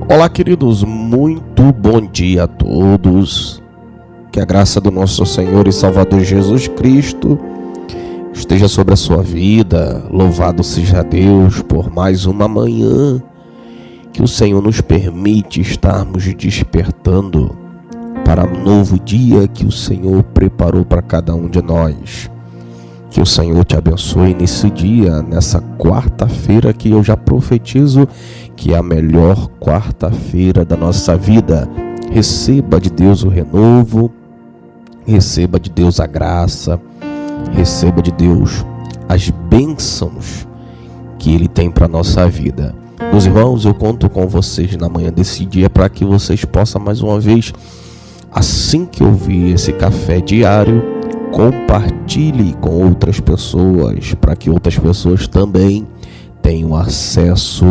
Olá, queridos, muito bom dia a todos. Que a graça do nosso Senhor e Salvador Jesus Cristo esteja sobre a sua vida. Louvado seja Deus por mais uma manhã que o Senhor nos permite estarmos despertando para um novo dia que o Senhor preparou para cada um de nós. Que o Senhor te abençoe nesse dia, nessa quarta-feira que eu já profetizo que é a melhor quarta-feira da nossa vida. Receba de Deus o renovo, receba de Deus a graça, receba de Deus as bênçãos que Ele tem para a nossa vida. Meus irmãos, eu conto com vocês na manhã desse dia para que vocês possam mais uma vez, assim que ouvir esse café diário, compartilhe com outras pessoas, para que outras pessoas também tenham acesso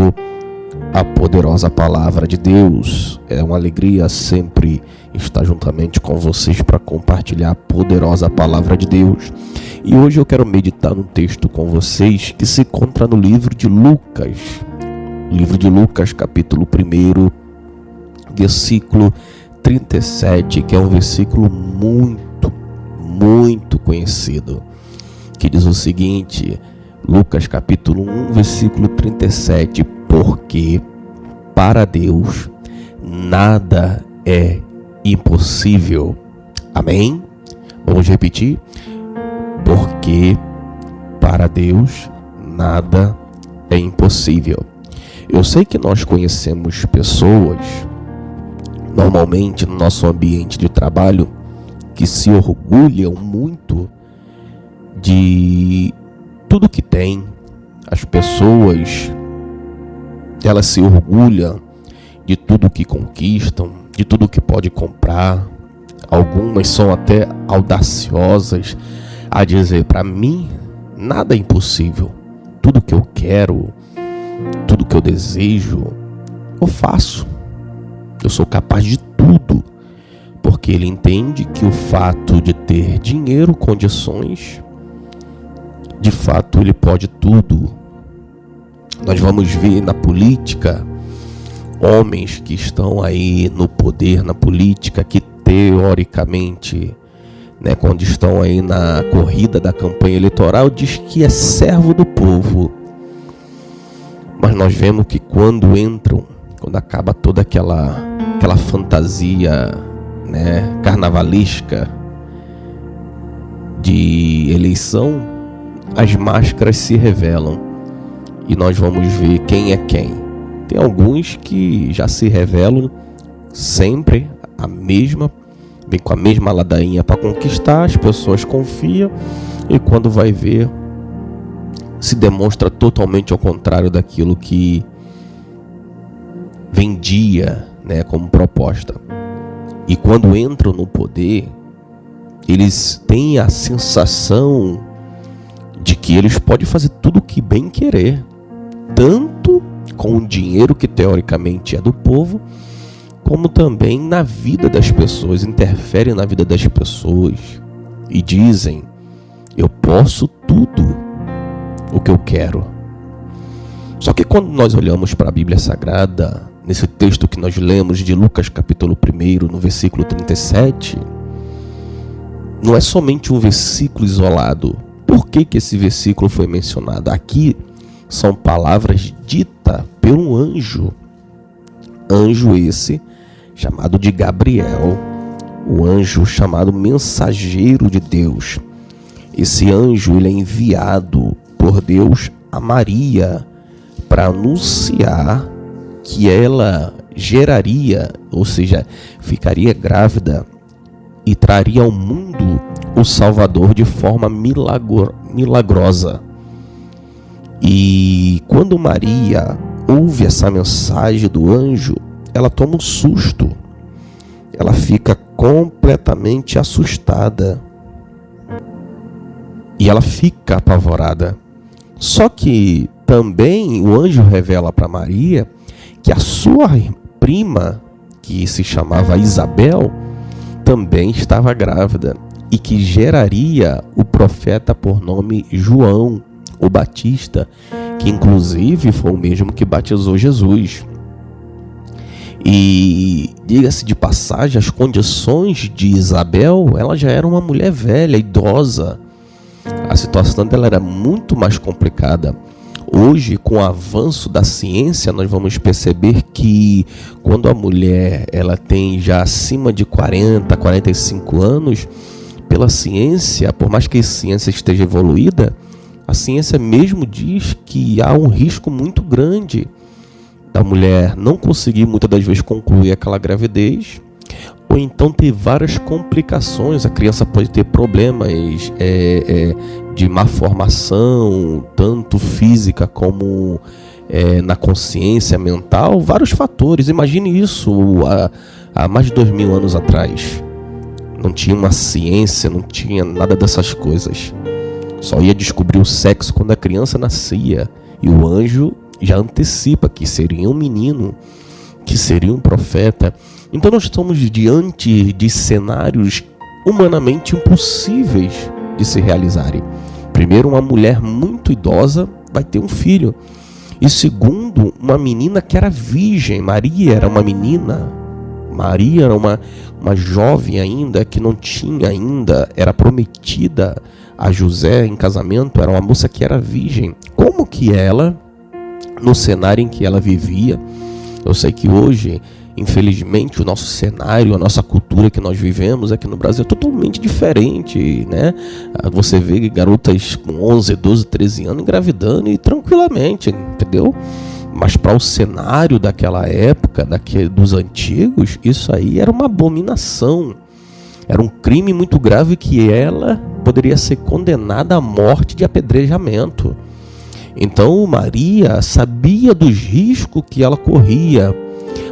à poderosa palavra de Deus. É uma alegria sempre estar juntamente com vocês para compartilhar a poderosa palavra de Deus. E hoje eu quero meditar num texto com vocês que se encontra no livro de Lucas. Livro de Lucas, capítulo 1, versículo 37, que é um versículo muito conhecido, que diz o seguinte: Lucas capítulo 1, versículo 37, porque para Deus nada é impossível. Amém? Vamos repetir? Porque para Deus nada é impossível. Eu sei que nós conhecemos pessoas, normalmente no nosso ambiente de trabalho, que se orgulham muito de tudo que tem. As pessoas, elas se orgulham de tudo que conquistam, de tudo que pode comprar. Algumas são até audaciosas a dizer: para mim nada é impossível. Tudo que eu quero, tudo que eu desejo, eu faço. Eu sou capaz de tudo. Porque ele entende que o fato de ter dinheiro, condições, de fato ele pode tudo. Nós vamos ver na política homens que estão aí no poder, na política, que teoricamente, quando estão aí na corrida da campanha eleitoral, diz que é servo do povo. Mas nós vemos que quando acaba toda aquela fantasia carnavalesca de eleição, as máscaras se revelam e nós vamos ver quem é quem. Tem alguns que já se revelam sempre vem com a mesma ladainha para conquistar, as pessoas confiam e quando vai ver, se demonstra totalmente ao contrário daquilo que vendia como proposta. E quando entram no poder, eles têm a sensação de que eles podem fazer tudo o que bem querer, tanto com o dinheiro que teoricamente é do povo, como também na vida das pessoas, interferem na vida das pessoas e dizem: eu posso tudo o que eu quero. Só que quando nós olhamos para a Bíblia Sagrada, nesse texto que nós lemos de Lucas capítulo 1, no versículo 37, não é somente um versículo isolado. Por que esse versículo foi mencionado? Aqui são palavras ditas por um anjo. Anjo esse chamado de Gabriel, o anjo chamado mensageiro de Deus. Esse anjo, ele é enviado por Deus a Maria para anunciar que ela geraria, ou seja, ficaria grávida e traria ao mundo o Salvador de forma milagrosa. E quando Maria ouve essa mensagem do anjo, ela toma um susto, ela fica completamente assustada e ela fica apavorada. Só que também o anjo revela para Maria que a sua prima, que se chamava Isabel, também estava grávida e que geraria o profeta por nome João, o Batista, que inclusive foi o mesmo que batizou Jesus. E diga-se de passagem, as condições de Isabel, ela já era uma mulher velha, idosa. A situação dela era muito mais complicada. Hoje, com o avanço da ciência, nós vamos perceber que quando a mulher ela tem já acima de 40, 45 anos, pela ciência, por mais que a ciência esteja evoluída, a ciência mesmo diz que há um risco muito grande da mulher não conseguir muitas das vezes concluir aquela gravidez, ou então ter várias complicações. A criança pode ter problemas de má formação, tanto física como na consciência mental, vários fatores. Imagine isso há mais de 2000 anos atrás. Não tinha uma ciência, não tinha nada dessas coisas. Só ia descobrir o sexo quando a criança nascia. E o anjo já antecipa que seria um menino, que seria um profeta. Então nós estamos diante de cenários humanamente impossíveis de se realizarem. Primeiro, uma mulher muito idosa vai ter um filho. E segundo, uma menina que era virgem. Maria era uma menina. Maria era uma jovem ainda, que não tinha ainda, era prometida a José em casamento, era uma moça que era virgem. Como que ela, no cenário em que ela vivia, eu sei que hoje, infelizmente, o nosso cenário, a nossa cultura que nós vivemos aqui no Brasil é totalmente diferente, né? Você vê garotas com 11, 12, 13 anos engravidando e tranquilamente, entendeu? Mas para o cenário daquela época, dos antigos, isso aí era uma abominação. Era um crime muito grave que ela poderia ser condenada à morte de apedrejamento. Então Maria sabia dos riscos que ela corria,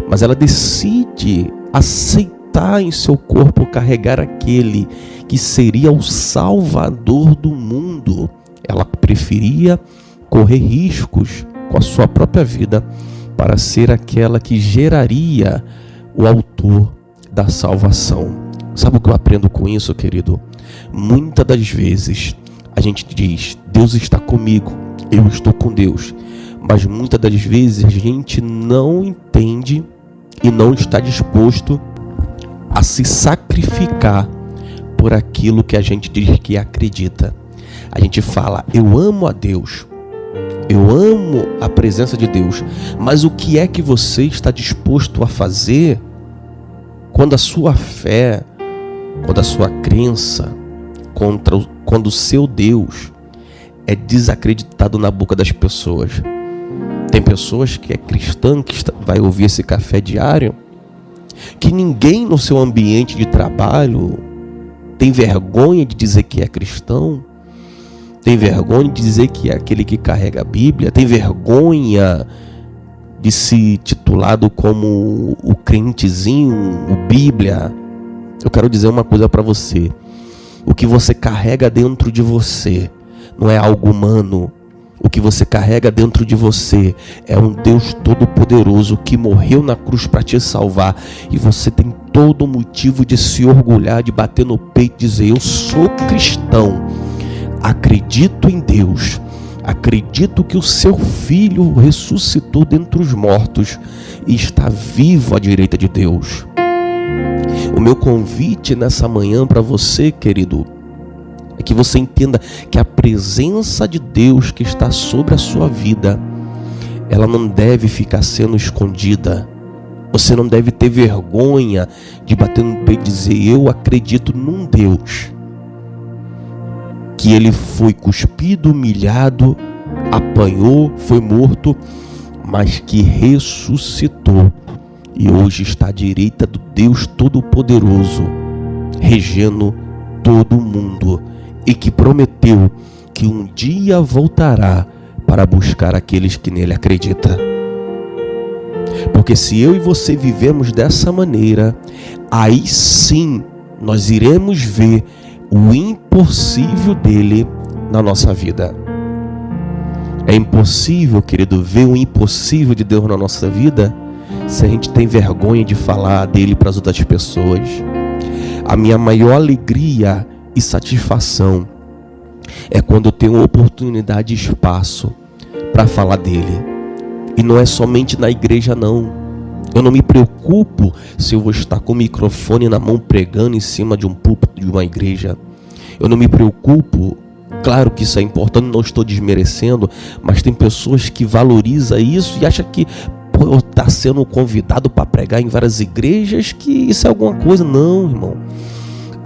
mas ela decide aceitar em seu corpo carregar aquele que seria o Salvador do mundo. Ela preferia correr riscos com a sua própria vida para ser aquela que geraria o autor da salvação. Sabe o que eu aprendo com isso, querido? Muitas das vezes a gente diz, Deus está comigo, eu estou com Deus. Mas muitas das vezes a gente não entende e não está disposto a se sacrificar por aquilo que a gente diz que acredita. A gente fala, eu amo a Deus, eu amo a presença de Deus, mas o que é que você está disposto a fazer quando a sua fé, quando a sua crença, quando o seu Deus é desacreditado na boca das pessoas? Tem pessoas que é cristã, que vai ouvir esse café diário, que ninguém no seu ambiente de trabalho tem vergonha de dizer que é cristão, tem vergonha de dizer que é aquele que carrega a Bíblia, tem vergonha de se titulado como o crentezinho, o Bíblia. Eu quero dizer uma coisa para você: o que você carrega dentro de você não é algo humano. O que você carrega dentro de você é um Deus Todo-Poderoso que morreu na cruz para te salvar. E você tem todo motivo de se orgulhar, de bater no peito e dizer, eu sou cristão, acredito em Deus, acredito que o seu filho ressuscitou dentre os mortos e está vivo à direita de Deus. O meu convite nessa manhã para você, querido, é que você entenda que a presença de Deus que está sobre a sua vida, ela não deve ficar sendo escondida. Você não deve ter vergonha de bater no peito e dizer, eu acredito num Deus que ele foi cuspido, humilhado, apanhou, foi morto, mas que ressuscitou e hoje está à direita do Deus Todo-Poderoso, regendo todo o mundo, e que prometeu que um dia voltará para buscar aqueles que nele acreditam. Porque se eu e você vivemos dessa maneira, aí sim nós iremos ver o impossível dele na nossa vida. É impossível, querido, ver o impossível de Deus na nossa vida se a gente tem vergonha de falar dele para as outras pessoas. A minha maior alegria e satisfação é quando eu tenho oportunidade e espaço para falar dele. E não é somente na igreja não. Eu não me preocupo se eu vou estar com o microfone na mão pregando em cima de um púlpito de uma igreja. Eu não me preocupo. Claro que isso é importante, não estou desmerecendo, mas tem pessoas que valorizam isso e acham que está sendo convidado para pregar em várias igrejas, que isso é alguma coisa. Não, irmão.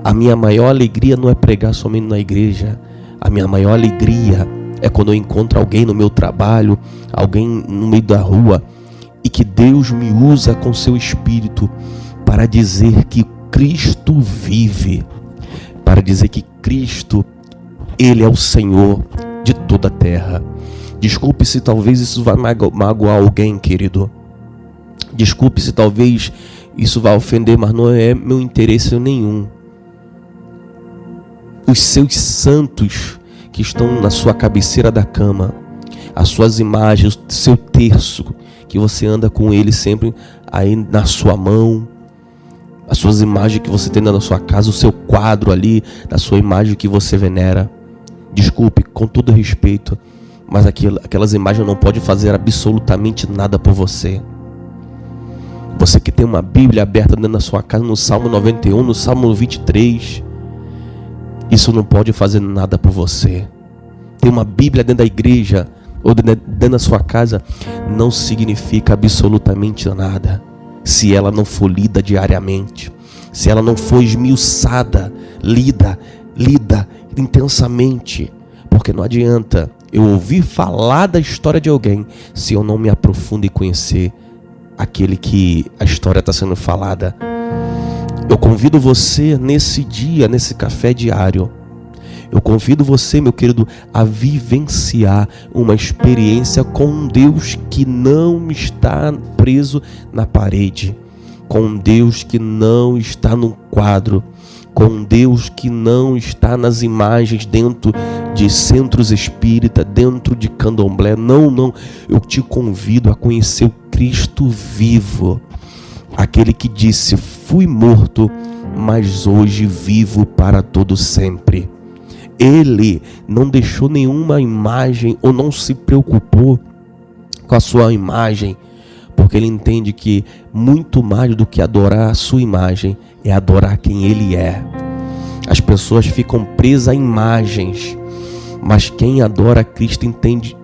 A minha maior alegria não é pregar somente na igreja. A minha maior alegria é quando eu encontro alguém no meu trabalho, alguém no meio da rua, e que Deus me usa com seu Espírito para dizer que Cristo vive, para dizer que Cristo, Ele é o Senhor de toda a terra. Desculpe se talvez isso vai magoar alguém, querido. Desculpe se talvez isso vai ofender, mas não é meu interesse nenhum. Os seus santos que estão na sua cabeceira da cama, as suas imagens, o seu terço, que você anda com ele sempre aí na sua mão, as suas imagens que você tem na sua casa, o seu quadro ali, da sua imagem que você venera. Desculpe, com todo respeito, mas aquelas imagens não podem fazer absolutamente nada por você. Você que tem uma Bíblia aberta dentro da sua casa, no Salmo 91, no Salmo 23, isso não pode fazer nada por você. Ter uma Bíblia dentro da igreja ou dentro da sua casa não significa absolutamente nada se ela não for lida diariamente, se ela não for esmiuçada, lida intensamente. Porque não adianta eu ouvir falar da história de alguém se eu não me aprofundo e conhecer aquele que a história está sendo falada. Eu convido você nesse dia, nesse café diário, eu convido você, meu querido, a vivenciar uma experiência com um Deus que não está preso na parede, com um Deus que não está num quadro, com um Deus que não está nas imagens dentro de centros espírita, dentro de candomblé. Não, eu te convido a conhecer o Cristo vivo, aquele que disse: fui morto, mas hoje vivo para todo sempre. Ele não deixou nenhuma imagem ou não se preocupou com a sua imagem, porque ele entende que muito mais do que adorar a sua imagem é adorar quem ele é. As pessoas ficam presas a imagens, mas quem adora Cristo entende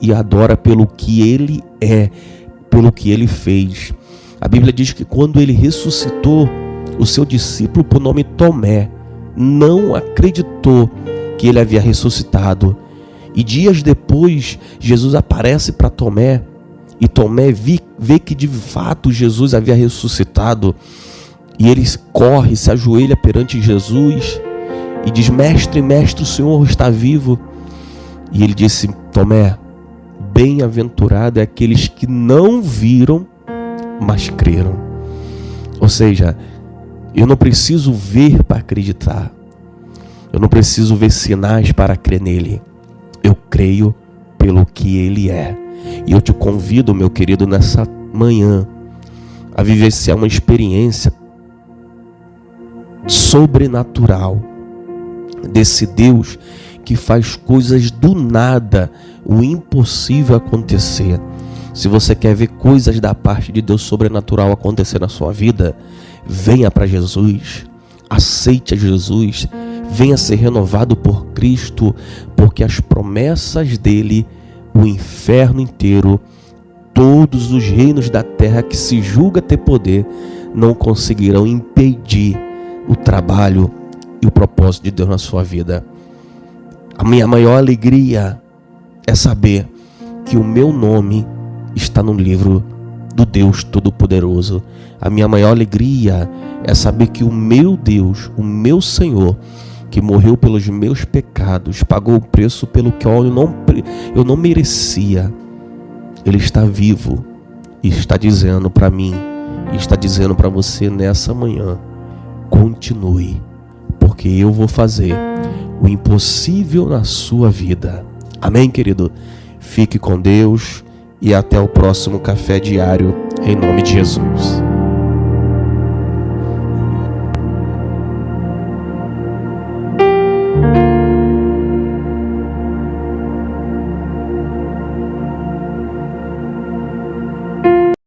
e adora pelo que ele é, pelo que ele fez. A Bíblia diz que quando ele ressuscitou, o seu discípulo, por nome Tomé, não acreditou que ele havia ressuscitado. E dias depois, Jesus aparece para Tomé, e Tomé vê que de fato Jesus havia ressuscitado. E ele corre, se ajoelha perante Jesus e diz: mestre, o Senhor está vivo. E ele disse: Tomé, bem-aventurado é aqueles que não viram, mas creram. Ou seja, eu não preciso ver para acreditar. Eu não preciso ver sinais para crer nele. Eu creio pelo que ele é. E eu te convido, meu querido, nessa manhã, a vivenciar uma experiência sobrenatural desse Deus que faz coisas do nada, o impossível acontecer. Se você quer ver coisas da parte de Deus sobrenatural acontecer na sua vida, venha para Jesus, aceite a Jesus, venha ser renovado por Cristo, porque as promessas dele, o inferno inteiro, todos os reinos da terra que se julga ter poder, não conseguirão impedir o trabalho e o propósito de Deus na sua vida. A minha maior alegria é saber que o meu nome está no livro do Deus Todo-Poderoso. A minha maior alegria é saber que o meu Deus, o meu Senhor, que morreu pelos meus pecados, pagou o preço pelo que eu não merecia, ele está vivo e está dizendo para mim, e está dizendo para você nessa manhã: continue, porque eu vou fazer o impossível na sua vida. Amém, querido? Fique com Deus e até o próximo café diário, em nome de Jesus.